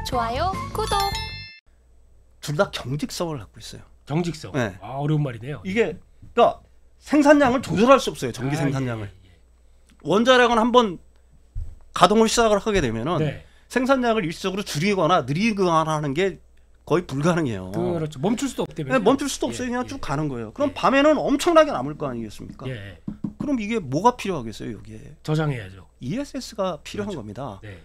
좋아요, 구독. 둘 다 경직성을 갖고 있어요. 경직성. 네. 아, 어려운 말이네요. 이게 그러니까 생산량을 조절할 수 없어요. 전기 생산량을. 예. 원자력은 한번 가동을 시작을 하게 되면은 네. 생산량을 일시적으로 줄이거나 느리거나 하는 게 거의 불가능해요. 그렇죠. 멈출 수도 없대요. 네, 멈출 수도 없어요. 그냥 예. 쭉 가는 거예요. 그럼 예. 밤에는 엄청나게 남을 거 아니겠습니까? 예. 그럼 이게 뭐가 필요하겠어요, 여기에? 저장해야죠. ESS가 필요한 그렇죠. 겁니다. 네.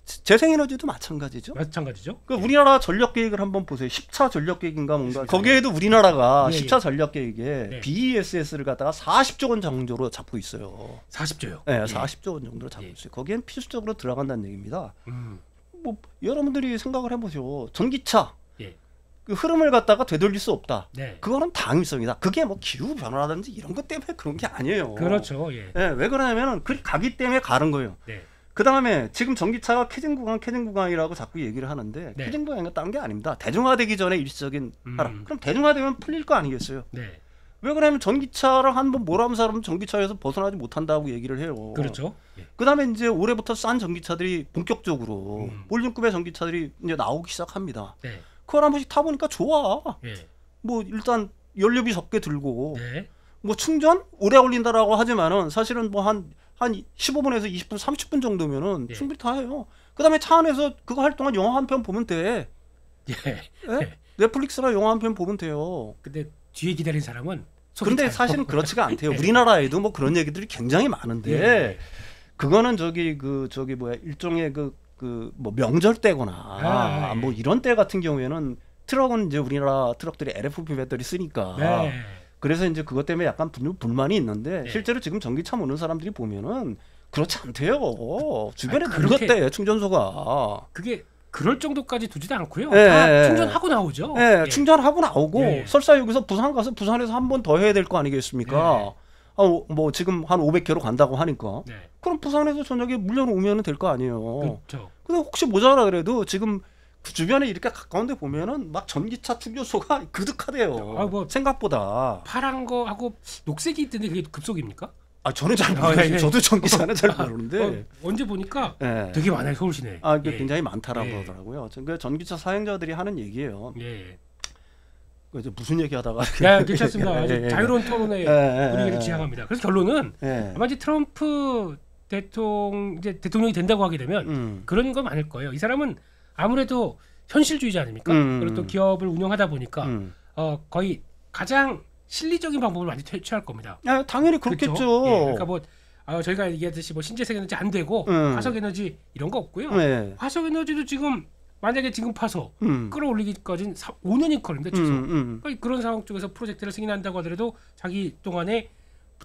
재생에너지도 마찬가지죠. 마찬가지죠. 그 우리나라 전력 계획을 한번 보세요. 10차 전력 계획인가 뭔가. 세상에. 거기에도 우리나라가 예, 10차 전력 계획에 네. BESS를 갖다가 40조 원 정도로 잡고 있어요. 40조요. 네, 40조 원 정도로 잡고 예. 있어요. 거기엔 필수적으로 들어간다는 얘기입니다. 음. 뭐 여러분들이 생각을 해보세요. 전기차 예. 그 흐름을 갖다가 되돌릴 수 없다. 네. 그거는 당위성이다. 그게 뭐 기후 변화라든지 이런 것 때문에 그런 게 아니에요. 그렇죠. 예. 네, 왜 그러냐면은 그 가기 때문에 가는 거예요. 네. 그 다음에 지금 전기차가 캐진 구간이라고 자꾸 얘기를 하는데 네. 캐진 구간이 다른 게 아닙니다. 대중화되기 전에 일시적인 하라. 음. 그럼 대중화되면 풀릴 거 아니겠어요? 네. 왜 그러냐면 전기차를 한번 몰아본 사람은 전기차에서 벗어나지 못한다고 얘기를 해요. 그렇죠. 예. 그 다음에 이제 올해부터 싼 전기차들이 본격적으로 음. 올림급의 전기차들이 이제 나오기 시작합니다. 네. 그걸 한 번씩 타보니까 좋아. 예. 뭐 일단 연료비 적게 들고 네. 뭐 충전 오래 걸린다라고 하지만은 사실은 뭐 한 15분에서 20분, 30분 정도면은 예. 충분히 다 해요. 그다음에 차 안에서 그거 할 동안 영화 한 편 보면 돼. 예. 예? 넷플릭스나 영화 한 편 보면 돼요. 근데 뒤에 기다린 사람은 속이 근데 타요. 사실은 그렇지가 않대요. 우리나라에도 뭐 그런 얘기들이 굉장히 많은데 예. 그거는 저기 뭐야 일종의 뭐 명절 때거나 예. 뭐 이런 때 같은 경우에는 트럭은 이제 우리나라 트럭들이 LFP 배터리 쓰니까 네. 그래서 이제 그것 때문에 약간 불만이 있는데 네. 실제로 지금 전기차 모는 사람들이 보면은 그렇지 않대요. 주변에 아니, 그렇게- 늘었대 충전소가. 그게 그럴 정도까지 두지도 않고요. 예, 다 예. 충전하고 나오죠. 예, 예. 충전하고 나오고 예. 설사 여기서 부산 가서 부산에서 한 번 더 해야 될 거 아니겠습니까? 뭐 지금 한 500km 간다고 하니까 네. 그럼 부산에서 저녁에 물려놓으면 될 거 아니에요. 그렇죠. 근데 혹시 모자라 그래도 지금 그 주변에 이렇게 가까운데 보면은 막 전기차 충전소가 그득하대요. 아, 뭐 생각보다. 파란 거하고 녹색이 있던데 그게 급속입니까? 저는 잘 아, 모르겠어요. 예. 저도 전기차는 잘 모르는데. 언제 보니까 예. 되게 많아요, 서울 시내. 이게 예. 굉장히 많다라고 예. 하더라고요. 그 전기차 사용자들이 하는 얘기예요. 예. 그 이제 무슨 얘기하다가 야, 괜찮습니다. 아주 예, 예. 자유로운 토론의 예, 분위기를 예. 지향합니다. 그래서 결론은 예. 아마 이제 트럼프 대통령이 된다고 하게 되면 그런 건 많을 거예요. 이 사람은 아무래도 현실주의자 아닙니까? 그리고 또 기업을 운영하다 보니까 거의 가장 실리적인 방법을 많이 취할 겁니다. 당연히 그렇겠죠. 그렇죠? 예, 그러니까 뭐 저희가 얘기하듯이 뭐 신재생에너지 안 되고 화석에너지 이런 거 없고요. 네. 화석에너지도 지금 만약에 지금 파서 음. 끌어올리기까지는 5년이 걸립니다. 최소. 음. 그러니까 그런 상황 쪽에서 프로젝트를 승인한다고 하더라도 자기 동안에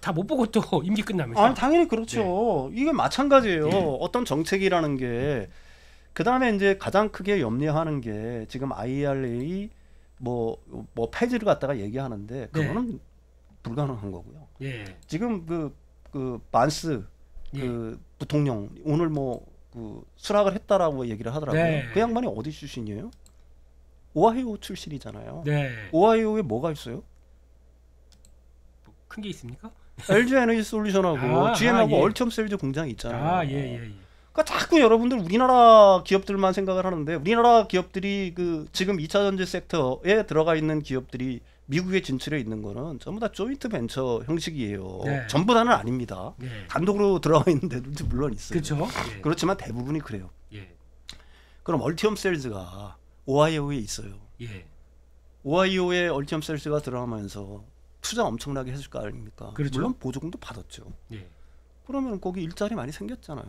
다 못 보고 또 임기 끝납니다. 당연히 그렇죠. 이게 마찬가지예요. 네. 어떤 정책이라는 게 그다음에 이제 가장 크게 염려하는 게 지금 IRA 뭐 폐지를 갖다가 얘기하는데 그거는 불가능한 거고요. 예. 지금 그 반스 그 부통령 오늘 그 수락을 했다라고 얘기를 하더라고요. 네. 그 양반이 어디 출신이에요? 오하이오 출신이잖아요. 네. 오하이오에 뭐가 있어요? 큰 게 있습니까? LG 에너지 솔루션하고 GM하고 예. 얼티엄 셀즈 공장이 있잖아요. 예. 그러니까 자꾸 여러분들 우리나라 기업들만 생각을 하는데 우리나라 기업들이 그 지금 2차 전지 섹터에 들어가 있는 기업들이 미국에 진출해 있는 거는 전부 다 조인트 벤처 형식이에요. 네. 전부 다는 아닙니다. 네. 단독으로 들어가 있는 데들도 물론 있어요. 그렇죠. 예. 그렇지만 대부분이 그래요. 예. 그럼 얼티엄 셀즈가 오하이오에 있어요. 예. 오하이오에 얼티엄 셀즈가 들어가면서 투자 엄청나게 했을 거 아닙니까? 그렇죠. 물론 보조금도 받았죠. 예. 그러면 거기 일자리 많이 생겼잖아요.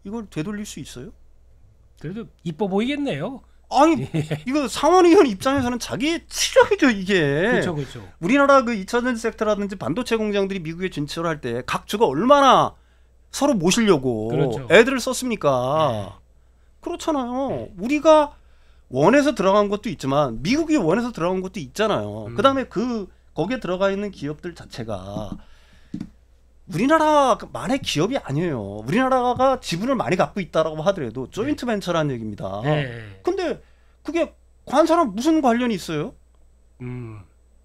이걸 되돌릴 수 있어요? 그래도 이뻐 보이겠네요. 아니 이거 상원의원 입장에서는 자기의 치력이죠 이게. 그렇죠. 우리나라 그 2차 전지 섹터라든지 반도체 공장들이 미국에 진출할 때 각 주가 얼마나 서로 모시려고 그렇죠. 애들을 썼습니까? 그렇잖아요. 우리가 원해서 들어간 것도 있지만 미국이 원해서 들어간 것도 있잖아요. 그다음에 거기에 들어가 있는 기업들 자체가 우리나라만의 기업이 아니에요. 우리나라가 지분을 많이 갖고 있다라고 하더라도 조인트 벤처라는 얘기입니다. 근데 그게 관사랑 무슨 관련이 있어요?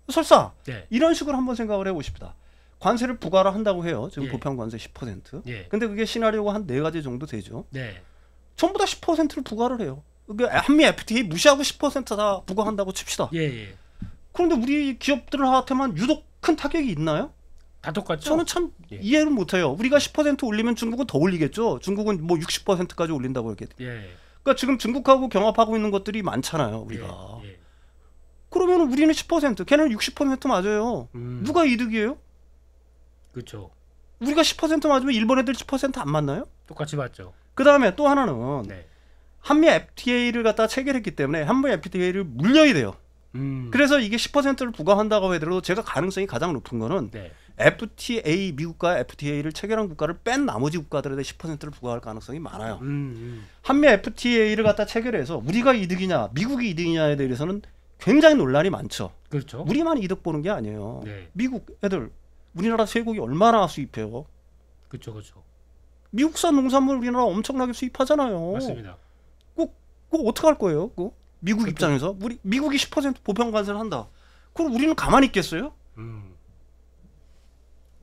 설사 네. 이런 식으로 한번 생각을 해보십시다. 관세를 부과를 한다고 해요. 지금 예. 보편 관세 10%. 예. 근데 그게 시나리오가 한 4가지 정도 되죠. 네. 전부 다 10%를 부과를 해요. 그러니까 한미 FTA 무시하고 10%다 부과한다고 칩시다. 예, 예. 그런데 우리 기업들한테만 유독 큰 타격이 있나요? 다 똑같죠. 저는 참 예. 이해를 못해요. 우리가 10% 올리면 중국은 더 올리겠죠. 중국은 뭐 60%까지 올린다고 했겠죠. 예. 그러니까 지금 중국하고 경합하고 있는 것들이 많잖아요. 우리가. 예. 예. 그러면 우리는 10%, 걔는 60% 맞아요. 누가 이득이에요? 그렇죠. 우리가 10% 맞으면 일본 애들 10%안 맞나요? 똑같이 맞죠. 그 다음에 또 하나는 네. 한미 FTA를 갖다 체결했기 때문에 한미 FTA를 물려야 돼요. 그래서 이게 10%를 부과한다고 하더라도 제가 가능성이 가장 높은 거는 네. FTA 미국과 FTA를 체결한 국가를 뺀 나머지 국가들에 10%를 부과할 가능성이 많아요. 한미 FTA를 갖다 체결해서 우리가 이득이냐 미국이 이득이냐에 대해서는 굉장히 논란이 많죠. 그렇죠. 우리만 이득 보는 게 아니에요. 네. 미국 애들 우리나라 쇠고기 얼마나 수입해요? 그렇죠, 그렇죠. 미국산 농산물 우리나라 엄청나게 수입하잖아요. 맞습니다. 그거 어떻게 할 거예요? 그거? 미국 그렇죠. 입장에서 미국이 10% 보편 관세를 한다. 그럼 우리는 가만히 있겠어요?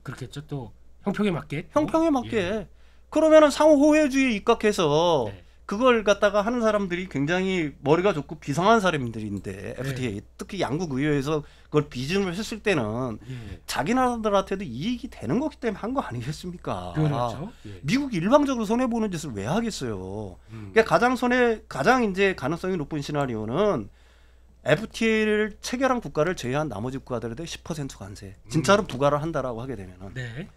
그렇겠죠. 또 형평에 맞게. 형평에 맞게. 예. 그러면은 상호 호혜주의에 입각해서 네. 그걸 갖다가 하는 사람들이 굉장히 머리가 좋고 비상한 사람들인데 FTA 특히 양국 의회에서 그걸 비준을 했을 때는 예. 자기 나라들한테도 이익이 되는 거기 때문에 한 거 아니겠습니까? 그렇죠. 예. 미국이 일방적으로 손해 보는 짓을 왜 하겠어요? 그러니까 가장 이제 가능성이 높은 시나리오는 FTA를 체결한 국가를 제외한 나머지 국가들에 대해 10% 관세 진짜로 부과를 한다라고 하게 되면은 네.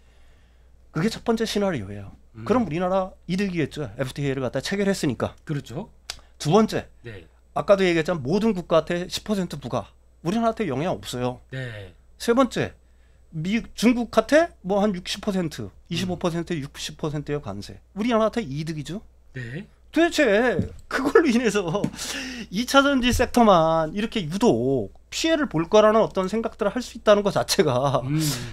그게 첫 번째 시나리오예요. 그럼 우리나라 이득이겠죠. FTA를 갖다 체결했으니까. 그렇죠. 두 번째, 네. 아까도 얘기했지만 모든 국가한테 10% 부과. 우리나라한테 영향 없어요. 네. 세 번째, 중국한테 뭐 한 60%, 25%, 60%의 관세. 우리나라한테 이득이죠. 네. 도대체 그걸로 인해서 2차 전지 섹터만 이렇게 유독 피해를 볼 거라는 어떤 생각들을 할 수 있다는 것 자체가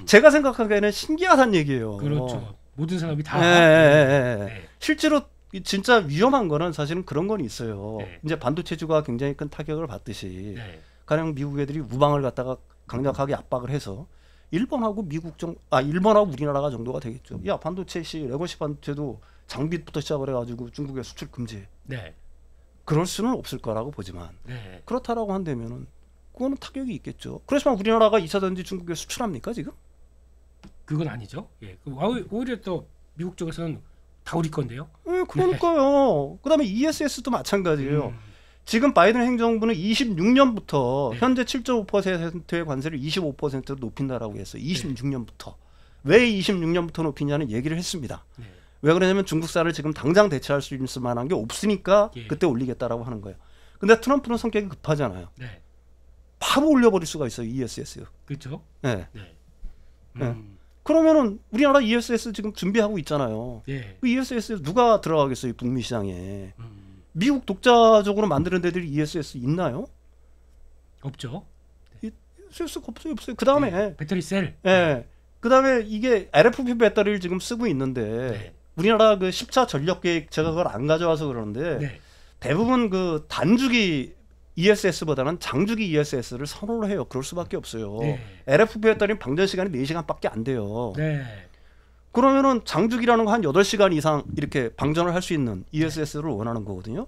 제가 생각하기에는 신기하다는 얘기예요. 그렇죠. 모든 산업이 다. 네. 실제로 진짜 위험한 거는 사실은 그런 건 있어요. 네. 이제 반도체주가 굉장히 큰 타격을 받듯이 네. 가령 미국 애들이 우방을 갖다가 강력하게 압박을 해서 일본하고 일본하고 우리나라가 정도가 되겠죠. 야 반도체 레거시 반도체도 장비부터 시작을 해가지고 중국에 수출 금지. 네. 그럴 수는 없을 거라고 보지만 네. 그렇다라고 한다면은 그거는 타격이 있겠죠. 그렇지만 우리나라가 2차 전지 중국에 수출합니까 지금? 그건 아니죠. 예. 오히려 또 미국 쪽에서는 다 우리 건데요. 네, 그러니까요. 그다음에 ESS도 마찬가지예요. 지금 바이든 행정부는 26년부터 현재 7.5%의 관세를 25%로 높인다라고 했어요. 26년부터. 왜 26년부터 높이냐는 얘기를 했습니다. 왜 그러냐면 중국산을 지금 당장 대체할 수 있을 만한 게 없으니까 그때 올리겠다라고 하는 거예요. 근데 트럼프는 성격이 급하잖아요. 네. 바로 올려버릴 수가 있어요. ESS. 그렇죠. 네. 네. 그러면은 우리나라 ESS 지금 준비하고 있잖아요. 예. 그 ESS 누가 들어가겠어요? 북미 시장에. 미국 독자적으로 만드는 데들이 ESS 있나요? 없죠. ESS가 없어요. 그 다음에 배터리 셀. 예. 그 다음에 이게 LFP 배터리를 지금 쓰고 있는데 우리나라 그 10차 전력 계획 제가 그걸 안 가져와서 그러는데 대부분 그 단주기 ESS보다는 장주기 ESS를 선호를 해요. 그럴 수밖에 없어요. LFP 배터리는 방전 시간이 4시간밖에 안 돼요. 그러면은 장주기라는 거 한 8시간 이상 이렇게 방전을 할 수 있는 ESS를 원하는 거거든요.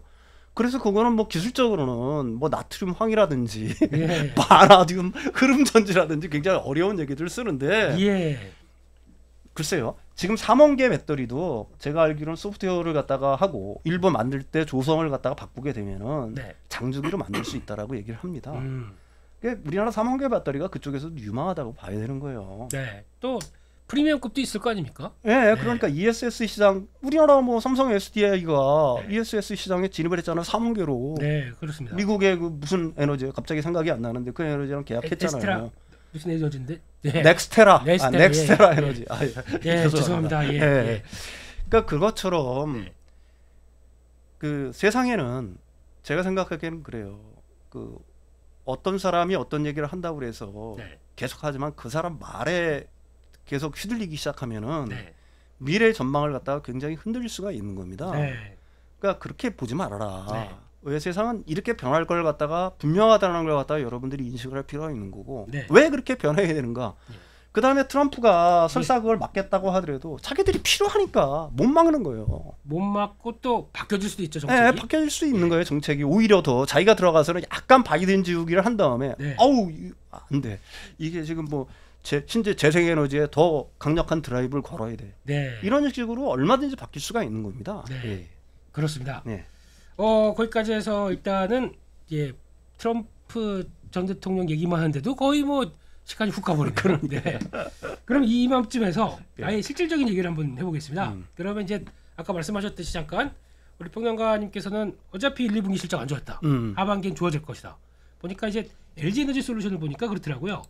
그래서 그거는 뭐 기술적으로는 뭐 나트륨 황이라든지 바나듐 흐름 전지라든지 굉장히 어려운 얘기들을 쓰는데 글쎄요. 지금 3원계 배터리도 제가 알기로는 소프트웨어를 갖다가 하고 일본 만들 때 조성을 갖다가 바꾸게 되면은 장주기로 만들 수 있다라고 얘기를 합니다. 그러니까 우리나라 3원계 배터리가 그쪽에서 유망하다고 봐야 되는 거예요. 네. 또 프리미엄급도 있을 거 아닙니까? 네, 그러니까 ESS 시장 우리나라 뭐 삼성 SDI가 ESS 시장에 진입을 했잖아요. 3원계로. 네, 그렇습니다. 미국의 그 무슨 에너지 갑자기 생각이 안 나는데 그 에너지랑 계약했잖아요. 무슨 에너지인데? 넥스테라 에너지. 죄송합니다. 그러니까 그것처럼 그 세상에는 제가 생각하기에는 그래요. 그 어떤 사람이 어떤 얘기를 한다고 그래서 계속하지만 그 사람 말에 계속 휘둘리기 시작하면은 미래 전망을 갖다가 굉장히 흔들릴 수가 있는 겁니다. 그러니까 그렇게 보지 말아라. 왜 세상은 이렇게 변할 걸 갖다가 분명하다는 걸 갖다가 여러분들이 인식을 할 필요가 있는 거고 왜 그렇게 변해야 되는가? 그 다음에 트럼프가 설사 그걸 막겠다고 하더라도 자기들이 필요하니까 못 막는 거예요. 못 막고 또 바뀌어질 수도 있죠, 정책이. 네, 바뀌어질 수 있는 거예요, 정책이. 오히려 더 자기가 들어가서는 약간 바이든 지우기를 한 다음에 아우 안 돼. 이게 지금 뭐 신재 재생에너지에 더 강력한 드라이브를 걸어야 돼. 이런 식으로 얼마든지 바뀔 수가 있는 겁니다. 그렇습니다. 거기까지 해서 일단은 트럼프 전 대통령 얘기만 하는데도 거의 뭐 시간이 훅 가버리네요. 그럼 이맘쯤에서 아예 실질적인 얘기를 한번 해보겠습니다. 그러면 이제 아까 말씀하셨듯이 잠깐 우리 평론가님께서는 어차피 1, 2분기 실적 안 좋았다. 하반기엔 좋아질 것이다. 보니까 이제 LG에너지 솔루션을 보니까 그렇더라고요.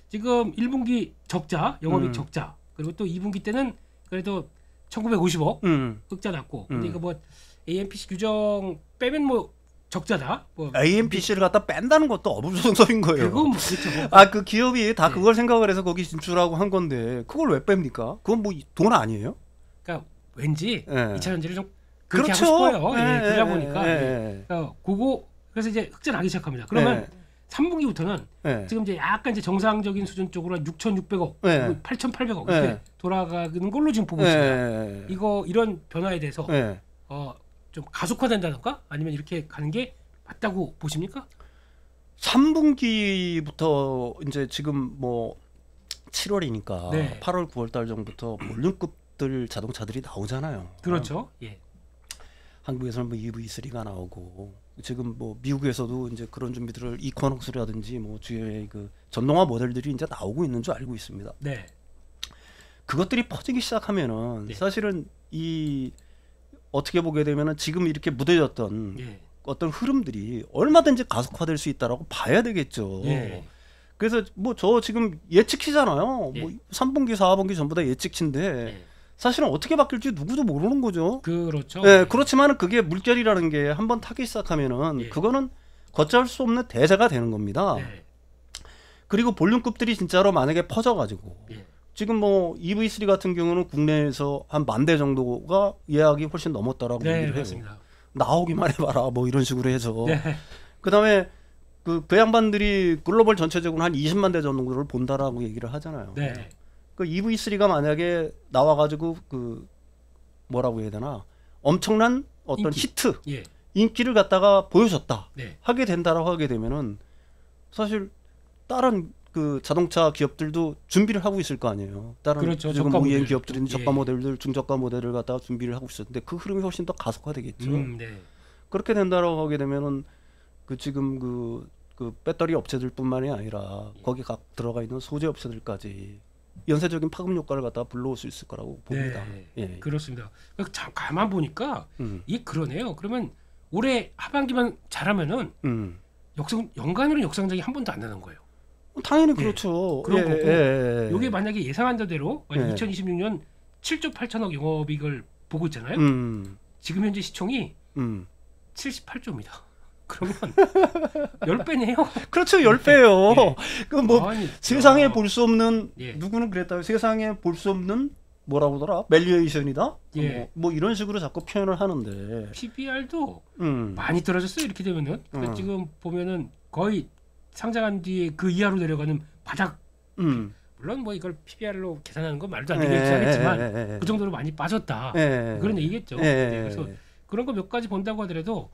지금 1분기 적자, 영업이익 적자, 그리고 또 2분기 때는 그래도 1950억 흑자 났고, 근데 이거 뭐 AMPC 규정 빼면 뭐 적자다. 뭐 AMPC를 갖다 뺀다는 것도 어불성설인 거예요. 그건 뭐 그렇죠. 그 기업이 다 그걸 생각을 해서 거기 진출하고 한 건데 그걸 왜 뺍니까? 그건 뭐 돈 아니에요? 그러니까 왠지 2차 전지를 좀 그렇죠. 그렇게 하고 싶어요. 그러다 보니까 그거 그래서 이제 흑자 나기 시작합니다. 그러면 3분기부터는 지금 이제 약간 이제 정상적인 수준 쪽으로 6,600억, 8,800억 이렇게 돌아가는 걸로 지금 보고 있습니다. 이런 변화에 대해서 좀 가속화된다던가 아니면 이렇게 가는 게 맞다고 보십니까? 3분기부터 이제 지금 뭐 7월이니까 8월, 9월 달 정도부터 몰륜급들 자동차들이 나오잖아요. 그렇죠. 한국에서는 뭐 EV3가 나오고 지금 뭐 미국에서도 이제 그런 준비들을 이코넉스라든지 뭐 주요의 그 전동화 모델들이 이제 나오고 있는 줄 알고 있습니다. 그것들이 퍼지기 시작하면은 사실은 이 어떻게 보게 되면은 지금 이렇게 무뎌졌던 어떤 흐름들이 얼마든지 가속화될 수 있다라고 봐야 되겠죠. 그래서 뭐 저 지금 예측치잖아요. 뭐 3분기, 4분기 전부 다 예측치인데 사실은 어떻게 바뀔지 누구도 모르는 거죠. 그렇죠. 그렇지만 그게 물결이라는 게 한번 타기 시작하면은 그거는 걷잡을 수 없는 대세가 되는 겁니다. 그리고 볼륨급들이 진짜로 만약에 퍼져가지고 지금 뭐 EV3 같은 경우는 국내에서 한 10,000대 정도가 예약이 훨씬 넘었다라고 얘기를 해요. 맞습니다. 나오기만 해봐라 뭐 이런 식으로 해서 그다음에 그 양반들이 글로벌 전체적으로 한 20만 대 정도를 본다라고 얘기를 하잖아요. 그 EV3가 만약에 나와가지고 그 뭐라고 해야 되나 엄청난 어떤 히트 인기를 갖다가 보여줬다 하게 된다라고 하게 되면은 사실 다른 그 자동차 기업들도 준비를 하고 있을 거 아니에요. 다른 지금 OEM 기업들은 저가 모델들, 중저가 모델을 갖다가 준비를 하고 있었는데 그 흐름이 훨씬 더 가속화되겠죠. 그렇게 된다라고 하게 되면은 그 지금 그 배터리 업체들뿐만이 아니라 거기 각 들어가 있는 소재 업체들까지 연쇄적인 파급 효과를 갖다가 불러올 수 있을 거라고 봅니다. 그렇습니다. 참 가만 보니까 이게 그러네요. 그러면 올해 하반기만 잘하면은 연간으로 역상장이 한 번도 안 나는 거예요. 당연히 그렇죠. 그런 거고 이게 만약에 예상한 대로 2026년 7조 8천억 영업이익을 보고 있잖아요. 지금 현재 시총이 78조입니다. 그러면 10배네요. 그렇죠. 10배예요. 그 뭐 세상에 볼 수 없는 누구는 그랬다고 세상에 볼 수 없는 뭐라고 하더라? 밸류에이션이다. 뭐 이런 식으로 자꾸 표현을 하는데 PBR도 많이 떨어졌어요. 이렇게 되면은 지금 보면은 거의 상장한 뒤에 그 이하로 내려가는 바닥. 물론 뭐 이걸 PBR로 계산하는 건 말도 안 되게 계산했지만 그 정도로 많이 빠졌다. 그런 얘기겠죠. 그래서 그런 거 몇 가지 본다고 하더라도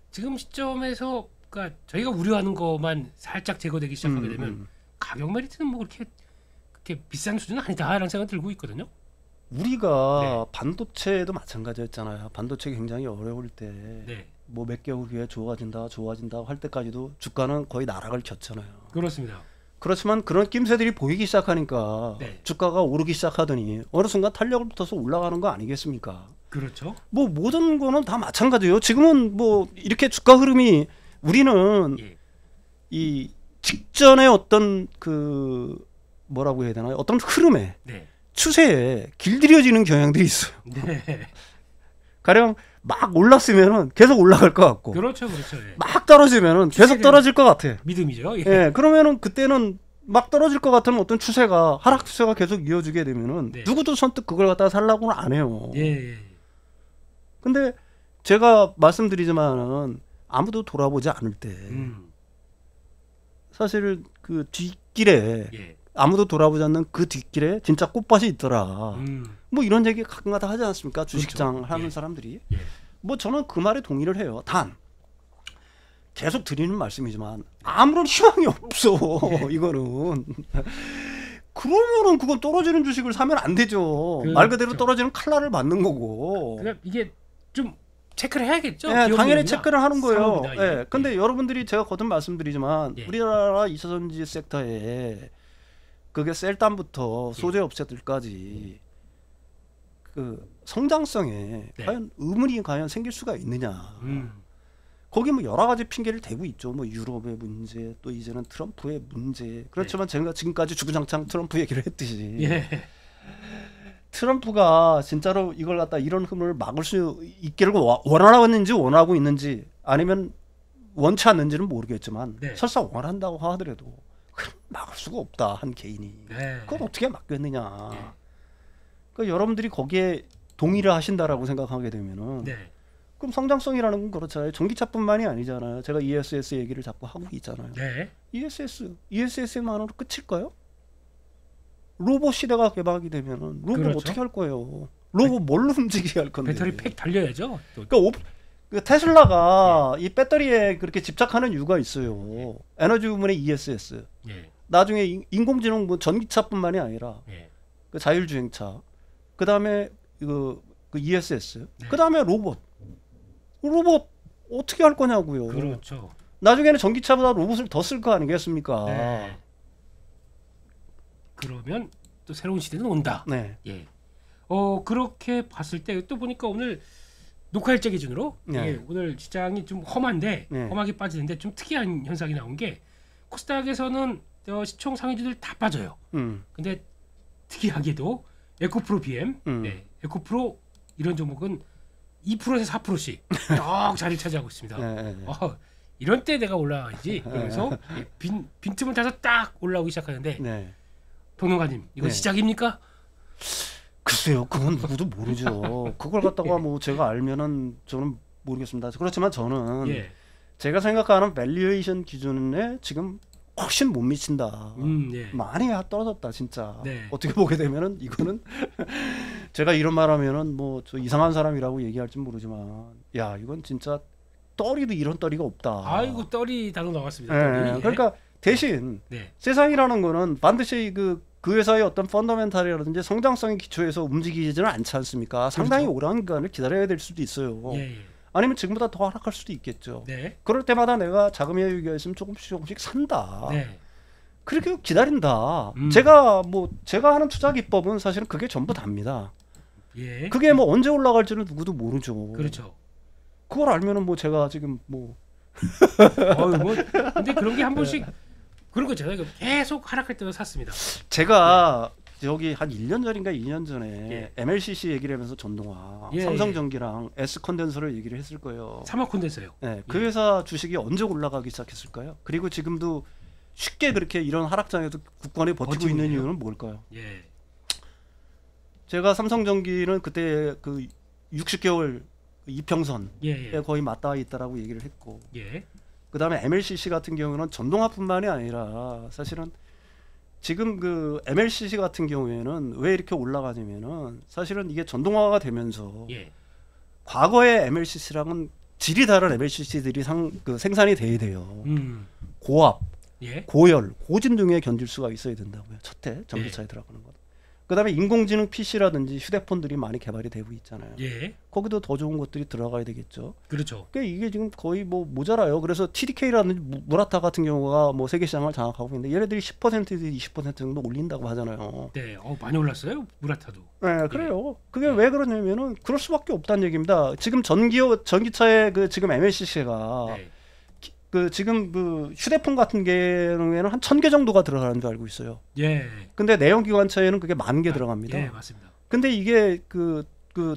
지금 시점에서 그러니까 저희가 우려하는 것만 살짝 제거되기 시작하게 되면 가격 메리트는 뭐 그렇게 비싼 수준은 아니다라는 생각이 들고 있거든요. 우리가 반도체도 마찬가지였잖아요. 반도체 굉장히 어려울 때 뭐 몇 개월 후에 좋아진다 할 때까지도 주가는 거의 나락을 쳤잖아요. 그렇습니다. 그렇지만 그런 낌새들이 보이기 시작하니까 주가가 오르기 시작하더니 어느 순간 탄력을 붙어서 올라가는 거 아니겠습니까? 그렇죠. 뭐 모든 거는 다 마찬가지예요. 지금은 뭐 이렇게 주가 흐름이 우리는 이 직전에 어떤 그 뭐라고 해야 되나요? 어떤 흐름에 추세에 길들여지는 경향들이 있어요. 가령 막 올랐으면은 계속 올라갈 것 같고, 그렇죠. 막 떨어지면은 계속 떨어질 것 같아. 믿음이죠. 그러면은 그때는 막 떨어질 것 같은 어떤 추세가 하락 추세가 계속 이어지게 되면은 누구도 선뜻 그걸 갖다가 살라고는 안 해요. 근데 제가 말씀드리지만은 아무도 돌아보지 않을 때 사실 그 뒷길에 아무도 돌아보지 않는 그 뒷길에 진짜 꽃밭이 있더라. 뭐 이런 얘기 가끔가다 하지 않습니까? 주식장 그렇죠. 하는 예. 사람들이. 예. 뭐 저는 그 말에 동의를 해요. 단 계속 드리는 말씀이지만 아무런 희망이 없어. 이거는. 그러면은 그건 떨어지는 주식을 사면 안 되죠. 말 그대로 떨어지는 칼날을 맞는 거고. 그러니까 이게 좀 체크를 해야겠죠. 예, 당연히 체크를 하는 거예요. 산업이다, 예. 근데 여러분들이 제가 거듭 말씀드리지만 예. 우리나라 2차전지 섹터에 그게 셀단부터 소재 업체들까지 그 성장성에 네. 과연 의문이 과연 생길 수가 있느냐. 거기 뭐 여러 가지 핑계를 대고 있죠. 뭐 유럽의 문제, 또 이제는 트럼프의 문제. 그렇지만 제가 지금까지 주구장창 트럼프 얘기를 했듯이 예. 트럼프가 진짜로 이걸 갖다 이런 흐름을 막을 수 있기를 원하고 있는지 아니면 원치 않는지는 모르겠지만 네. 설사 원한다고 하더라도 그럼 막을 수가 없다. 한 개인이. 네. 그걸 어떻게 막겠느냐. 네. 그러니까 여러분들이 거기에 동의를 하신다라고 생각하게 되면은 네. 그럼 성장성이라는 건 그렇잖아요. 전기차뿐만이 아니잖아요. 제가 ESS 얘기를 자꾸 하고 있잖아요. 네. ESS만으로 끝일까요? 로봇 시대가 개방이 되면은 로봇 그렇죠. 어떻게 할 거예요? 로봇 뭘로 움직이게 할 건데? 배터리 팩 달려야죠. 또. 그러니까 그 테슬라가 이 배터리에 그렇게 집착하는 이유가 있어요. 에너지 부문의 ESS. 예. 나중에 인공지능 뭐 전기차뿐만이 아니라 예. 그 자율주행차. 그 다음에 그 ESS. 네. 그 다음에 로봇 어떻게 할 거냐고요. 그렇죠. 나중에는 전기차보다 로봇을 더 쓸 거 아니겠습니까? 네. 그러면 또 새로운 시대는 온다. 네. 예. 그렇게 봤을 때 또 보니까 오늘 녹화일자 기준으로 네. 예, 오늘 시장이 좀 험한데 네. 험하게 빠지는데 좀 특이한 현상이 나온 게 코스닥에서는 시총 상위주들 다 빠져요. 근데 특이하게도 에코프로 BM, 네, 에코프로 이런 종목은 2%에서 4%씩 쭉 자리를 차지하고 있습니다. 네. 이런 때 내가 올라가야지. 그래서 빈틈을 타서 딱 올라오기 시작하는데 네. 평론가님 이거 네. 시작입니까? 글쎄요, 그건 누구도 모르죠. 그걸 갖다가 뭐 제가 알면은 저는 모르겠습니다. 그렇지만 저는 예. 제가 생각하는 밸류에이션 기준에 지금 훨씬 못 미친다. 예. 많이 떨어졌다 진짜. 네. 어떻게 보게 되면은 이거는 제가 이런 말하면은 뭐 저 이상한 사람이라고 얘기할지 모르지만 야 이건 진짜 떨이도 이런 떨이가 없다. 아이고 떨이 단어 나왔습니다. 네. 떨이. 그러니까 대신 네. 세상이라는 거는 반드시 그 회사의 어떤 펀더멘탈이라든지 성장성의 기초에서 움직이지는 않지 않습니까? 상당히 그렇죠. 오랜 기간을 기다려야 될 수도 있어요. 예. 아니면 지금보다 더 하락할 수도 있겠죠. 네. 그럴 때마다 내가 자금의 여유가 있으면 조금씩 산다. 네. 그렇게 기다린다. 음. 제가 하는 투자 기법은 사실은 그게 전부 답니다. 예. 그게 뭐 언제 올라갈지는 누구도 모르죠. 그렇죠. 그걸 알면은 뭐 제가 지금 뭐 근데 그런 게 한 번씩 그런 거 제가 계속 하락할 때도 샀습니다. 제가 여기 한 1년 전인가 2년 전에 예. MLCC 얘기를 하면서 전동화, 예, 삼성전기랑 S 컨덴서를 얘기를 했을 거예요. 사막 콘덴서요. 네, 그 회사 주식이 언제 올라가기 시작했을까요? 그리고 지금도 쉽게 그렇게 이런 하락장에도 굳건히 버티고 있는 있네요. 이유는 뭘까요? 예. 제가 삼성전기는 그때 그 60개월 이평선에 예. 거의 맞닿아 있다라고 얘기를 했고, 예. 그 다음에 MLCC 같은 경우는 전동화뿐만이 아니라 사실은 지금 그 MLCC 같은 경우에는 왜 이렇게 올라가냐면은 사실은 이게 전동화가 되면서 예. 과거의 MLCC랑은 질이 다른 MLCC들이 생산이 돼야 돼요. 고압, 예. 고열, 고진동에 견딜 수가 있어야 된다고요. 첫째 전기차에 들어가는 것. 그다음에 인공지능 PC라든지 휴대폰들이 많이 개발이 되고 있잖아요. 예. 거기도 더 좋은 것들이 들어가야 되겠죠. 그렇죠. 그러니까 이게 지금 거의 뭐 모자라요. 그래서 TDK라든지 무라타 같은 경우가 뭐 세계 시장을 장악하고 있는데 얘네들이 10%에서 20% 정도 올린다고 하잖아요. 네. 많이 올랐어요. 무라타도. 네, 그래요. 그게 왜 그러냐면은 그럴 수밖에 없다는 얘기입니다. 지금 전기차의 그 지금 MLCC가 네. 그 지금 그 휴대폰 같은 경우에는 한 1000개 정도가 들어가는 줄 알고 있어요. 예. 근데 내연기관차에는 그게 10,000개 들어갑니다. 예, 맞습니다. 근데 이게 그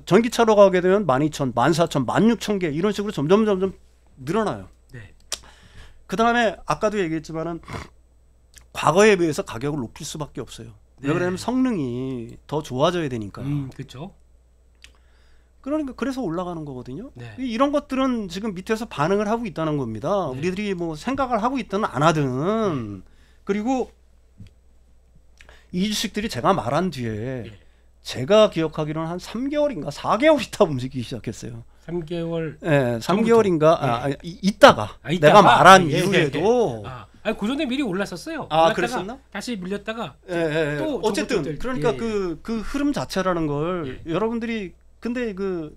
전기차로 가게 되면 12,000, 14,000, 16,000개 이런 식으로 점점 늘어나요. 네. 그 다음에 아까도 얘기했지만은 과거에 비해서 가격을 높일 수밖에 없어요. 왜 네. 그러냐면 성능이 더 좋아져야 되니까. 그렇죠. 그러니까 그래서 올라가는 거거든요. 네. 이런 것들은 지금 밑에서 반응을 하고 있다는 겁니다. 네. 우리들이 뭐 생각을 하고 있든 안 하든. 그리고 이 주식들이 제가 말한 뒤에 예. 제가 기억하기로는 한 3개월인가 4개월 있다 움직이기 시작했어요. 3개월. 예, 3개월인가 예. 있다가 내가 말한 예, 이후에도 아니 그 전에 미리 올랐었어요. 그랬었나? 다시 밀렸다가 또 어쨌든 그러니까 예. 그 흐름 자체라는 걸 여러분들이 근데 그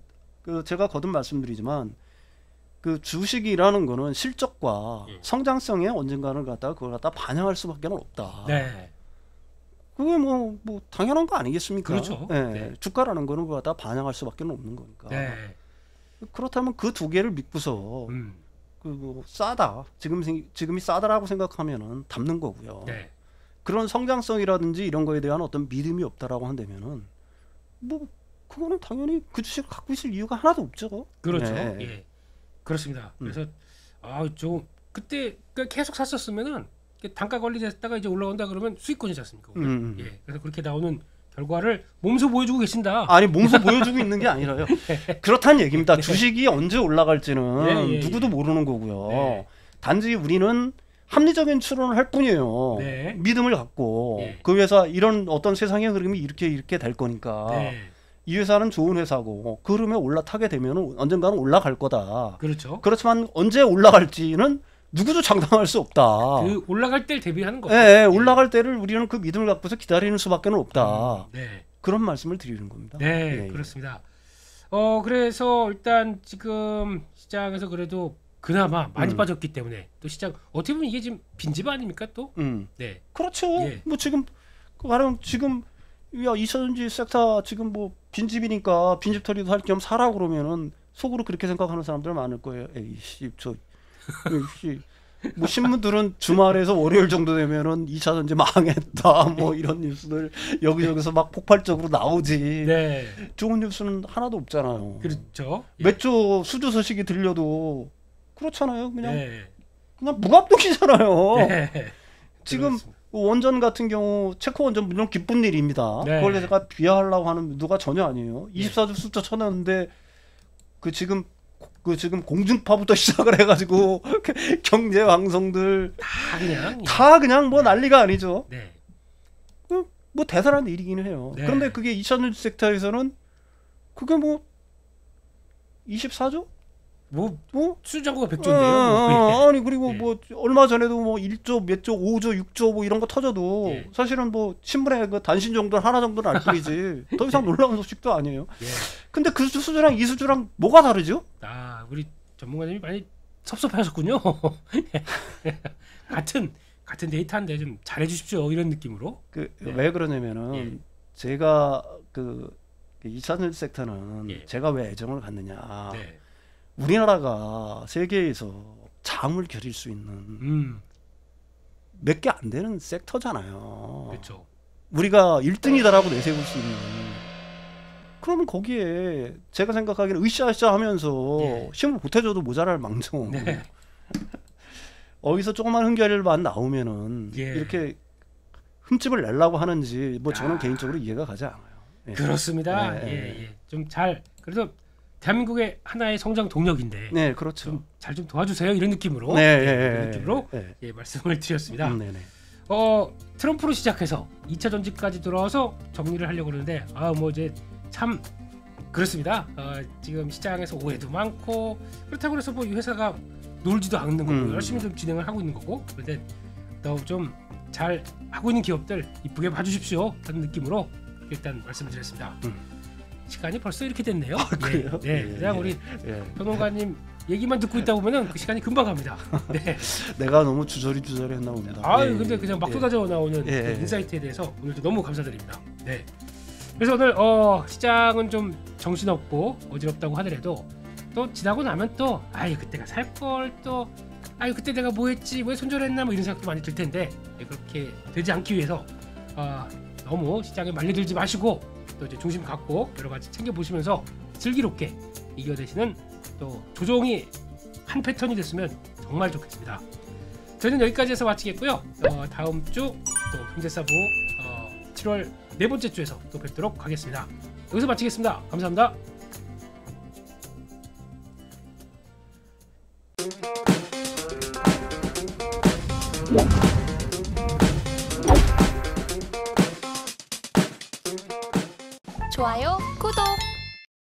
제가 거듭 말씀드리지만 그 주식이라는 거는 실적과 성장성에 언젠가는 그걸 갖다 반영할 수밖에 없다. 네. 그게 뭐 당연한 거 아니겠습니까? 그렇죠. 예, 네. 주가라는 거는 그걸 갖다 반영할 수밖에 없는 거니까. 네. 그렇다면 그 두 개를 믿고서 그 뭐 싸다 지금이 싸다라고 생각하면은 담는 거고요. 네. 그런 성장성이라든지 이런 거에 대한 어떤 믿음이 없다라고 한다면은 뭐 그거는 당연히 그 주식을 갖고 있을 이유가 하나도 없죠. 그렇죠. 네. 예. 그렇습니다. 그래서 좀 그때 계속 샀었으면은 단가 관리됐다가 이제 올라온다 그러면 수익권이지 않습니까? 예. 그래서 그렇게 나오는 결과를 몸소 보여주고 계신다. 아니 몸소 보여주고 있는 게 아니라요. 그렇다는 얘기입니다. 주식이 언제 올라갈지는 누구도 모르는 거고요. 네. 단지 우리는 합리적인 추론을 할 뿐이에요. 네. 믿음을 갖고 네. 그 회사 이런 어떤 세상의 흐름이 이렇게 될 거니까 네. 이 회사는 좋은 회사고 그 흐름에 올라타게 되면 언젠가는 올라갈 거다. 그렇죠. 그렇지만 언제 올라갈지는 누구도 장담할 수 없다. 그 올라갈 때를 대비하는 거죠. 네, 올라갈 때를 우리는 그 믿음을 갖고서 기다리는 수밖에 없다. 네. 그런 말씀을 드리는 겁니다. 네, 예, 그렇습니다. 그래서 일단 지금 시장에서 그래도 그나마 많이 빠졌기 때문에 또 시장 어떻게 보면 이게 지금 빈집 아닙니까 또? 네. 그렇죠. 예. 뭐 지금 가령 지금 야 2차전지 섹터 지금 뭐 빈집이니까 빈집 털이도 할 겸 사라 그러면은 속으로 그렇게 생각하는 사람들 많을 거예요. 에이씨 뭐 신문들은 주말에서 월요일 정도 되면은 2차전지 망했다 뭐 이런 뉴스들 여기저기서 막 폭발적으로 나오지. 네. 좋은 뉴스는 하나도 없잖아요. 그렇죠. 몇 조 수주 소식이 들려도 그렇잖아요. 그냥 네. 무감독이잖아요. 네. 지금 그렇습니다. 원전 같은 경우 체코 원전 물론 기쁜 일입니다. 네. 그걸 제가 비하하려고 하는 누가 전혀 아니에요. 24조 숫자 쳐놨는데 그 지금 공중파부터 시작을 해가지고 경제 방송들 다 그냥 뭐 난리가 아니죠. 네. 뭐 대단한 일이기는 해요. 네. 그런데 그게 2차전지 섹터에서는 그게 뭐 24조? 뭐 수주잔고가 100조인데요. 아니 그리고 뭐 얼마 전에도 뭐 1조, 몇 조, 5조, 6조 뭐 이런 거 터져도 사실은 뭐 신문에 그 단신 정도 하나 정도는 알 뿐이지 더 이상 놀라운 소식도 아니에요. 근데 그 수주랑 이 수주랑 뭐가 다르죠? 우리 전문가님이 많이 섭섭하셨군요. 같은 데이터인데 좀 잘해주십시오 이런 느낌으로. 왜 그러냐면은 제가 그 2차전지 섹터는 제가 왜 애정을 갖느냐. 우리나라가 세계에서 장을 겨릴 수 있는 몇 개 안 되는 섹터잖아요. 그렇죠. 우리가 1등이다라고 내세울 수 있는. 그러면 거기에 제가 생각하기에는 으쌰으쌰 하면서 힘을 보태줘도 모자랄 망정. 어디서 조그만 흠결만 나오면은 이렇게 흠집을 내려고 하는지 뭐 저는 개인적으로 이해가 가지 않아요. 그렇습니다. 좀 잘 그래서 대한민국의 하나의 성장 동력인데, 네, 그렇죠. 잘 좀 도와주세요 이런 느낌으로, 말씀을 드렸습니다. 트럼프로 시작해서 2차 전지까지 들어와서 정리를 하려고 그러는데, 뭐 이제 참 그렇습니다. 지금 시장에서 오해도 많고 그렇다고 해서 뭐 이 회사가 놀지도 않는 거고 열심히 좀 진행을 하고 있는 거고, 그런데 더 좀 잘 하고 있는 기업들 이쁘게 봐주십시오 하는 느낌으로 일단 말씀을 드렸습니다. 시간이 벌써 이렇게 됐네요. 그래요? 그냥 우리 변호사님 얘기만 듣고 있다 보면은 그 시간이 금방 갑니다. 내가 너무 주저리 했나 봅니다. 근데 그냥 막 쏟아져 나오는 그 인사이트에 대해서 오늘도 너무 감사드립니다. 그래서 오늘 시장은 좀 정신없고 어지럽다고 하더라도 또 지나고 나면 또 그때가 살 걸 또 그때 내가 뭐 했지 왜 손절했나 뭐 이런 생각도 많이 들 텐데 그렇게 되지 않기 위해서 너무 시장에 말려들지 마시고 또 이제 중심 갖고 여러 가지 챙겨 보시면서 슬기롭게 이겨내시는 또 조정이 한 패턴이 됐으면 정말 좋겠습니다. 저희는 여기까지 해서 마치겠고요. 다음 주 또 경제사부 7월 네 번째 주에서 또 뵙도록 하겠습니다. 여기서 마치겠습니다. 감사합니다. Yeah.